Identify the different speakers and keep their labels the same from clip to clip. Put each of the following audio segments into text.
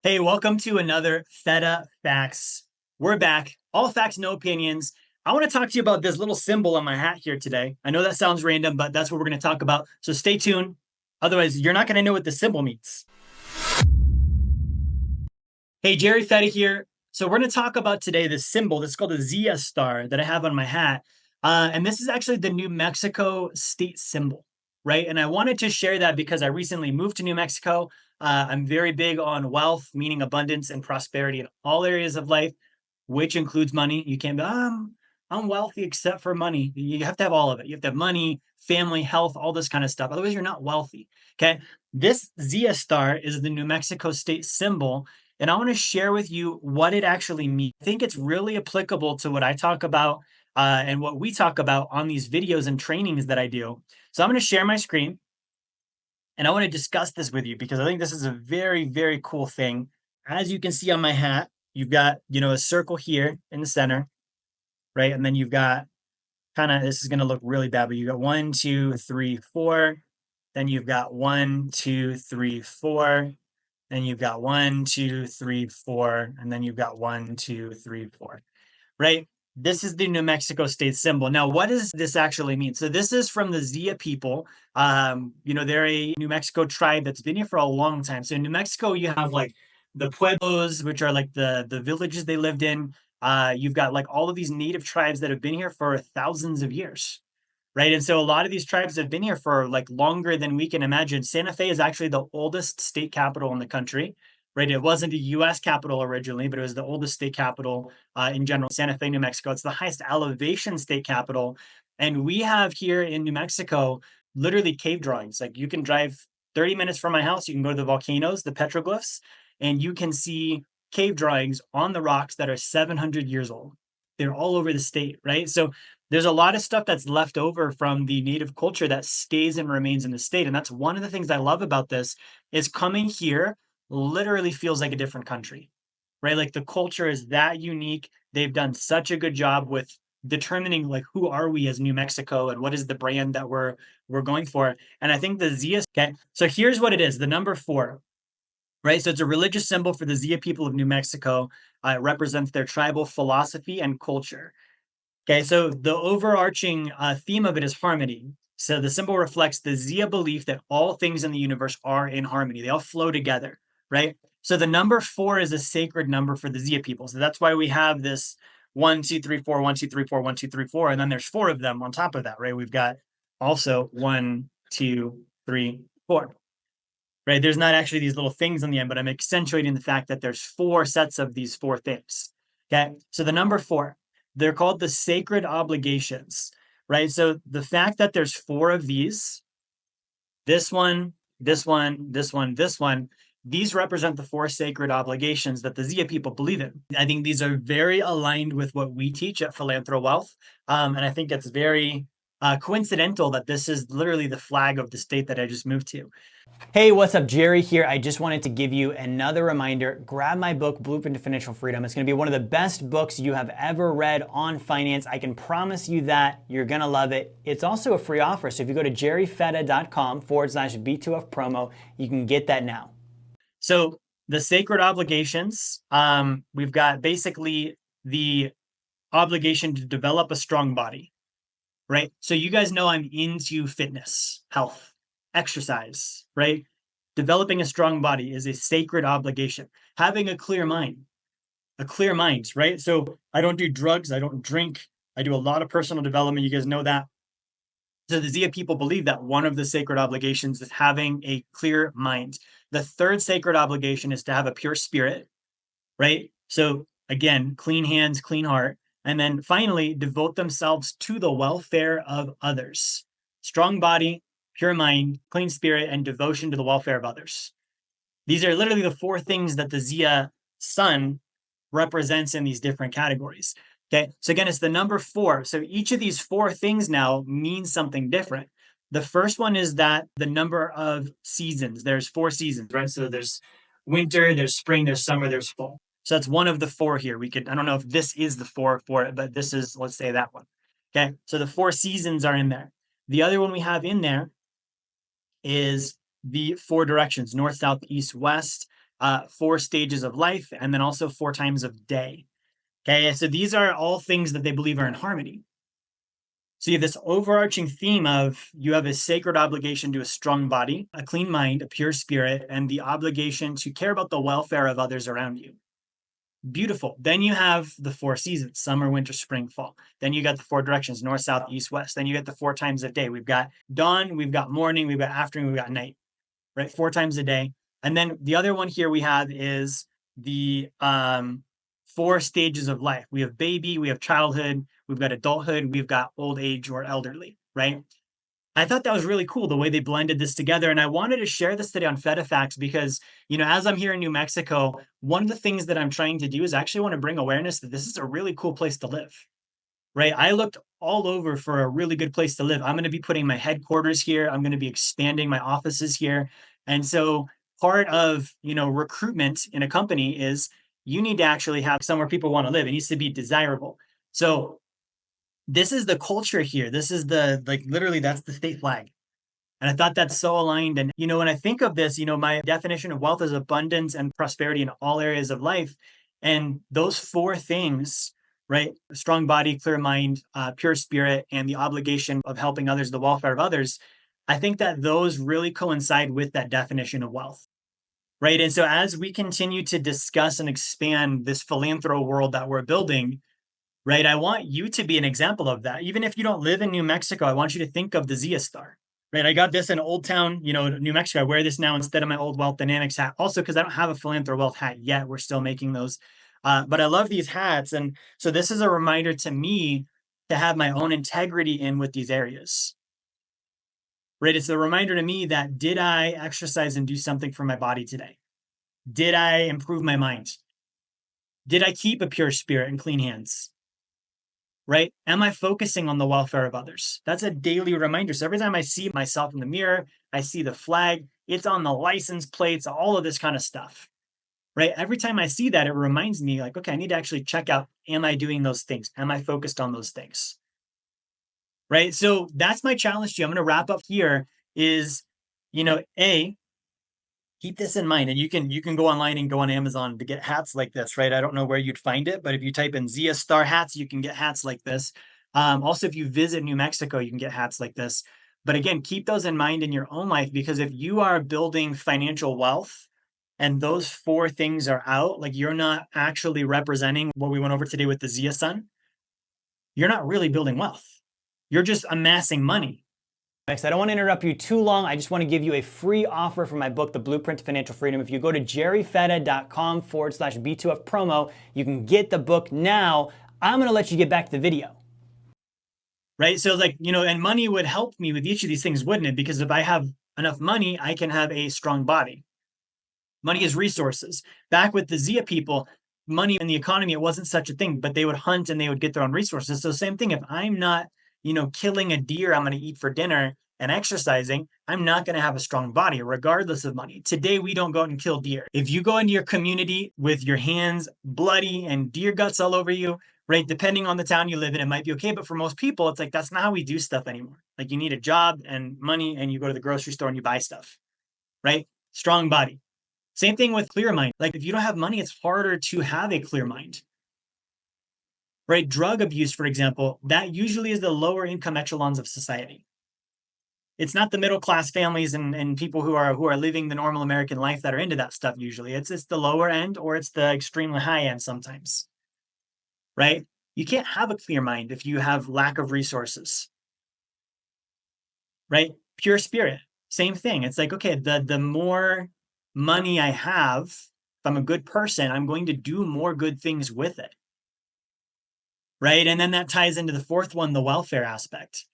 Speaker 1: Hey, welcome to another Fetta Facts. We're back. All facts, no opinions. I want to talk to you about this little symbol on my hat here today. I know that sounds random, but that's what we're going to talk about. So stay tuned. Otherwise, you're not going to know what the symbol means. Hey, Jerry Fetta here. So we're going to talk about today this symbol that's called the Zia star that I have on my hat. And this is actually the New Mexico state symbol, right? And I wanted to share that because I recently moved to New Mexico. I'm very big on wealth, meaning abundance and prosperity in all areas of life, which includes money. You can't be, I'm wealthy except for money. You have to have all of it. You have to have money, family, health, all this kind of stuff. Otherwise, you're not wealthy. Okay. This Zia star is the New Mexico state symbol. And I want to share with you what it actually means. I think it's really applicable to what I talk about and what we talk about on these videos and trainings that I do. So I'm going to share my screen and I want to discuss this with you because I think this is a very, very cool thing. As you can see on my hat, you've got, a circle here in the center, right? And then you've got this is going to look really bad, but you got 1, 2, 3, 4. Then you've got 1, 2, 3, 4. Then you've got 1, 2, 3, 4. And then you've got 1, 2, 3, 4, right? This is the New Mexico state symbol. Now, what does this actually mean? So this is from the Zia people. They're a New Mexico tribe that's been here for a long time. So in New Mexico, you have like the pueblos, which are like the villages they lived in. You've got like all of these native tribes that have been here for thousands of years, right? And so a lot of these tribes have been here for like longer than we can imagine. Santa Fe is actually the oldest state capital in the country, right? It wasn't a US capital originally, but it was the oldest state capital in general, Santa Fe, New Mexico. It's the highest elevation state capital. And we have here in New Mexico literally cave drawings. Like you can drive 30 minutes from my house, you can go to the volcanoes, the petroglyphs, and you can see cave drawings on the rocks that are 700 years old. They're all over the state, right? So there's a lot of stuff that's left over from the native culture that stays and remains in the state. And that's one of the things I love about this is coming here literally feels like a different country, right? Like the culture is that unique. They've done such a good job with determining like who are we as New Mexico and what is the brand that we're going for. And I think the Zia, okay, so here's what it is, the number 4, right? So it's a religious symbol for the Zia people of New Mexico. It represents their tribal philosophy and culture. Okay, so the overarching theme of it is harmony. So the symbol reflects the Zia belief that all things in the universe are in harmony. They all flow together, right? So the number 4 is a sacred number for the Zia people. So that's why we have this 1, 2, 3, 4, 1, 2, 3, 4, 1, 2, 3, 4. And then there's 4 of them on top of that, right? We've got also 1, 2, 3, 4. Right? There's not actually these little things on the end, but I'm accentuating the fact that there's 4 sets of these 4 things. Okay, so the number 4, they're called the sacred obligations, right? So the fact that there's 4 of these, this one, this one, this one, this one, these represent the 4 sacred obligations that the Zia people believe in. I think these are very aligned with what we teach at Philanthro Wealth. And I think it's very coincidental that this is literally the flag of the state that I just moved to. Hey, what's up? Jerry here. I just wanted to give you another reminder. Grab my book, Blueprint to Financial Freedom. It's going to be one of the best books you have ever read on finance. I can promise you that. You're going to love it. It's also a free offer. So if you go to jerryfetta.com/B2F promo, you can get that now. So the sacred obligations, we've got basically the obligation to develop a strong body, right? So you guys know I'm into fitness, health, exercise, right? Developing a strong body is a sacred obligation. Having a clear mind, right? So I don't do drugs, I don't drink, I do a lot of personal development. You guys know that. So the Zia people believe that one of the sacred obligations is having a clear mind. The third sacred obligation is to have a pure spirit, right? So again, clean hands, clean heart. And then finally, devote themselves to the welfare of others. Strong body, pure mind, clean spirit, and devotion to the welfare of others. These are literally the 4 things that the Zia Sun represents in these different categories. Okay, so again, it's the number 4. So each of these 4 things now means something different. The first one is that the number of seasons, there's 4 seasons, right? So there's winter, there's spring, there's summer, there's fall. So that's one of the 4 here. I don't know if this is the 4 for it, but this is, let's say that one. Okay, so the 4 seasons are in there. The other one we have in there is the 4 directions, north, south, east, west. 4 stages of life, and then also 4 times of day. Okay, so these are all things that they believe are in harmony. So you have this overarching theme of you have a sacred obligation to a strong body, a clean mind, a pure spirit, and the obligation to care about the welfare of others around you. Beautiful. Then you have the 4 seasons: summer, winter, spring, fall. Then you got the 4 directions: north, south, east, west. Then you get the 4 times of day. We've got dawn, we've got morning, we've got afternoon, we've got night, right? 4 times a day. And then the other one here we have is the 4 stages of life. We have baby, we have childhood, we've got adulthood, we've got old age or elderly, right? I thought that was really cool the way they blended this together. And I wanted to share this today on Fetta Facts because, as I'm here in New Mexico, one of the things that I'm trying to do is actually want to bring awareness that this is a really cool place to live, right? I looked all over for a really good place to live. I'm going to be putting my headquarters here. I'm going to be expanding my offices here. And so part of, recruitment in a company is you need to actually have somewhere people want to live. It needs to be desirable. So this is the culture here. This is literally that's the state flag. And I thought that's so aligned. And, when I think of this, my definition of wealth is abundance and prosperity in all areas of life. And those 4 things, right? Strong body, clear mind, pure spirit, and the obligation of helping others, the welfare of others. I think that those really coincide with that definition of wealth, right? And so as we continue to discuss and expand this philanthro world that we're building, right, I want you to be an example of that. Even if you don't live in New Mexico, I want you to think of the Zia Star. Right, I got this in Old Town, New Mexico. I wear this now instead of my old Wealth Dynamics hat. Also, because I don't have a Philanthro Wealth hat yet. We're still making those. But I love these hats. And so this is a reminder to me to have my own integrity in with these areas. Right, it's a reminder to me that did I exercise and do something for my body today? Did I improve my mind? Did I keep a pure spirit and clean hands? Right? Am I focusing on the welfare of others? That's a daily reminder. So every time I see myself in the mirror, I see the flag, it's on the license plates, all of this kind of stuff, right? Every time I see that, it reminds me like, okay, I need to actually check out, am I doing those things? Am I focused on those things? Right? So that's my challenge to you. I'm going to wrap up here is, A, keep this in mind. And you can go online and go on Amazon to get hats like this, right? I don't know where you'd find it, but if you type in Zia Star hats, you can get hats like this. Also, if you visit New Mexico, you can get hats like this. But again, keep those in mind in your own life, because if you are building financial wealth and those 4 things are out, like you're not actually representing what we went over today with the Zia Sun, you're not really building wealth. You're just amassing money. Next, I don't want to interrupt you too long. I just want to give you a free offer for my book, The Blueprint to Financial Freedom. If you go to jerryfetta.com/B2F promo, you can get the book now. I'm going to let you get back to the video. Right? So and money would help me with each of these things, wouldn't it? Because if I have enough money, I can have a strong body. Money is resources. Back with the Zia people, money in the economy, it wasn't such a thing, but they would hunt and they would get their own resources. So same thing, if I'm not killing a deer I'm going to eat for dinner and exercising, I'm not going to have a strong body, regardless of money. Today, we don't go out and kill deer. If you go into your community with your hands bloody and deer guts all over you, right, depending on the town you live in, it might be okay. But for most people, it's like, that's not how we do stuff anymore. Like you need a job and money and you go to the grocery store and you buy stuff, right? Strong body. Same thing with clear mind. Like if you don't have money, it's harder to have a clear mind. Right? Drug abuse, for example, that usually is the lower income echelons of society. It's not the middle class families and people who are living the normal American life that are into that stuff usually. It's the lower end or it's the extremely high end sometimes. Right? You can't have a clear mind if you have lack of resources. Right? Pure spirit, same thing. It's like, okay, the more money I have, if I'm a good person, I'm going to do more good things with it. Right? And then that ties into the 4th one, the welfare aspect.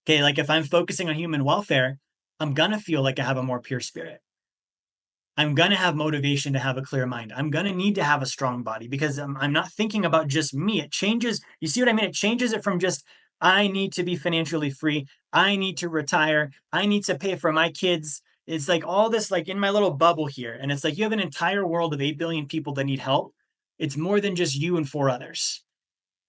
Speaker 1: Okay, like if I'm focusing on human welfare, I'm going to feel like I have a more pure spirit. I'm going to have motivation to have a clear mind. I'm going to need to have a strong body because I'm not thinking about just me. It changes. You see what I mean? It changes it from just, I need to be financially free. I need to retire. I need to pay for my kids. It's like all this, like in my little bubble here. And it's like you have an entire world of 8 billion people that need help. It's more than just you and 4 others.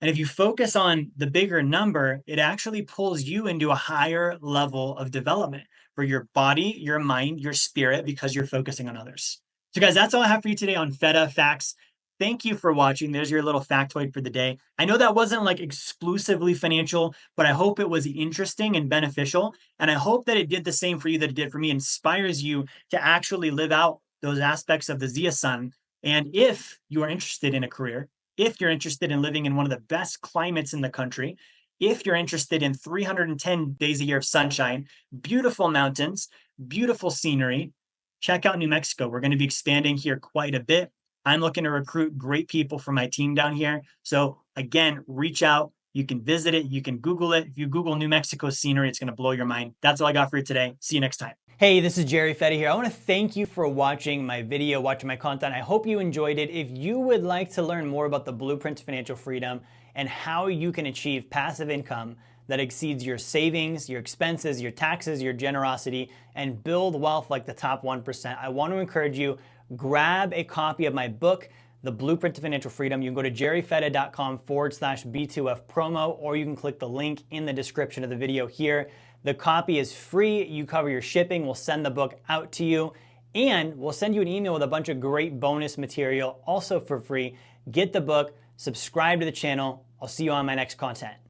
Speaker 1: And if you focus on the bigger number, it actually pulls you into a higher level of development for your body, your mind, your spirit, because you're focusing on others. So guys, that's all I have for you today on Fetta Facts. Thank you for watching. There's your little factoid for the day. I know that wasn't like exclusively financial, but I hope it was interesting and beneficial. And I hope that it did the same for you that it did for me, inspires you to actually live out those aspects of the Zia Sun. And if you are interested in a career, if you're interested in living in one of the best climates in the country, if you're interested in 310 days a year of sunshine, beautiful mountains, beautiful scenery, check out New Mexico. We're going to be expanding here quite a bit. I'm looking to recruit great people for my team down here. So again, reach out. You can visit it. You can Google it. If you Google New Mexico scenery, it's going to blow your mind. That's all I got for you today. See you next time.
Speaker 2: Hey, this is Jerry Fetta here. I want to thank you for watching my video, watching my content. I hope you enjoyed it. If you would like to learn more about the blueprint to financial freedom and how you can achieve passive income that exceeds your savings, your expenses, your taxes, your generosity, and build wealth like the top 1%, I want to encourage you, grab a copy of my book, The Blueprint to Financial Freedom. You can go to jerryfetta.com/B2F promo, or you can click the link in the description of the video here. The copy is free. You cover your shipping. We'll send the book out to you, and we'll send you an email with a bunch of great bonus material also for free. Get the book, subscribe to the channel. I'll see you on my next content.